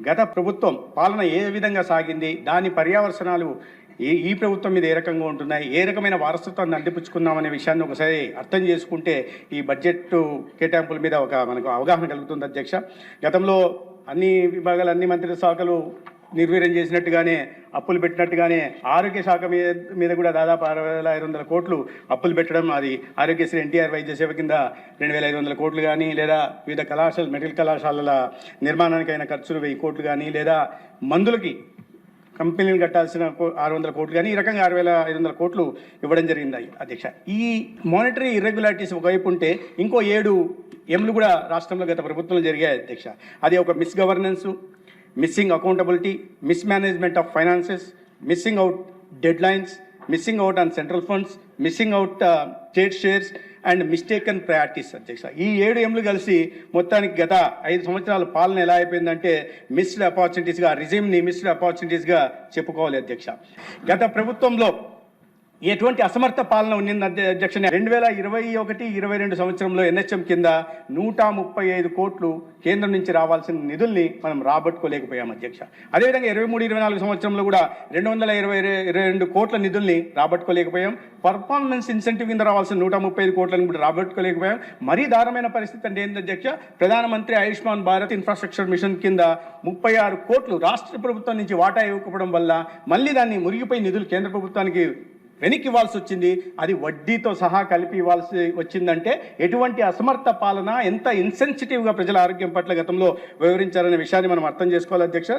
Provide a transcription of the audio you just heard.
గత ప్రభుత్వం పాలన ఏ విధంగా సాగింది, దాని పర్యవసనాలు ఈ ప్రభుత్వం మీద ఏ రకంగా ఉంటున్నాయి, ఏ రకమైన వారసత్వాన్ని అందిపుచ్చుకున్నామనే విషయాన్ని ఒకసారి అర్థం చేసుకుంటే ఈ బడ్జెట్ కేటాయింపుల మీద మనకు అవగాహన కలుగుతుంది అధ్యక్ష. గతంలో అన్ని విభాగాలు, అన్ని మంత్రిత్వ శాఖలు నిర్వీర్యం చేసినట్టుగానే, అప్పులు పెట్టినట్టుగానే ఆరోగ్య శాఖ మీద కూడా దాదాపు 6,500 కోట్లు అప్పులు పెట్టడం, అది ఆరోగ్యశ్రీ ఎన్టీఆర్ వైద్య సేవ కింద 2,500 కోట్లు కానీ, లేదా వివిధ కళాశాల మెడికల్ కళాశాలల నిర్మాణానికైన ఖర్చులు 1000 కోట్లు కానీ, లేదా మందులకి కంపెనీలు కట్టాల్సిన 600 కోట్లు కానీ, ఈ రకంగా 6,500 కోట్లు ఇవ్వడం జరిగింది అధ్యక్ష. ఈ మానిటరీ ఇర్రెగ్యులారిటీస్ ఒకవైపు ఉంటే ఇంకో 7 ఎంలు కూడా రాష్ట్రంలో గత ప్రభుత్వంలో జరిగాయి అధ్యక్ష. అది ఒక miss governance, missing accountability, miss management of finances, missing out dead lines, missing out on central funds, missing out state shares and mistaken priorities అధ్యక్ష. ఈ 7 ఎంలు కలిసి మొత్తానికి గత 5 సంవత్సరాల పాలన ఎలా అయిపోయిందంటే మిస్డ్ ఆపర్చునిటీస్గా, రిజిమ్ని మిస్డ్ ఆపర్చునిటీస్గా చెప్పుకోవాలి అధ్యక్ష. గత ప్రభుత్వంలో ఎటువంటి అసమర్థ పాలన ఉన్నింది అధ్యక్ష. 2021-22 సంవత్సరంలో ఎన్హెచ్ఎం కింద 135 కోట్లు కేంద్రం నుంచి రావాల్సిన నిధుల్ని మనం రాబట్టుకోలేకపోయాం అధ్యక్ష. అదేవిధంగా 23-24 సంవత్సరంలో కూడా 222 కోట్ల నిధుల్ని రాబట్టుకోలేకపోయాం. పర్ఫార్మెన్స్ ఇన్సెంటివ్ కింద రావాల్సిన 135 కోట్లను కూడా రాబట్టుకోలేకపోయాం. మరీ దారుణమైన పరిస్థితి అంటే ఏంటి అధ్యక్ష, ప్రధానమంత్రి ఆయుష్మాన్ భారత్ ఇన్ఫ్రాస్ట్రక్చర్ మిషన్ కింద 36 కోట్లు రాష్ట్ర ప్రభుత్వం నుంచి వాటా ఇవ్వకపోవడం వల్ల మళ్ళీ దాన్ని మురిగిపోయి నిధులు కేంద్ర ప్రభుత్వానికి వెనక్కి ఇవ్వాల్సి వచ్చింది. అది వడ్డీతో సహా కలిపి ఇవ్వాల్సి వచ్చిందంటే ఎటువంటి అసమర్థ పాలన, ఎంత ఇన్సెన్సిటివ్గా ప్రజల ఆరోగ్యం పట్ల గతంలో వివరించారనే విషయాన్ని మనం అర్థం చేసుకోవాలి అధ్యక్ష.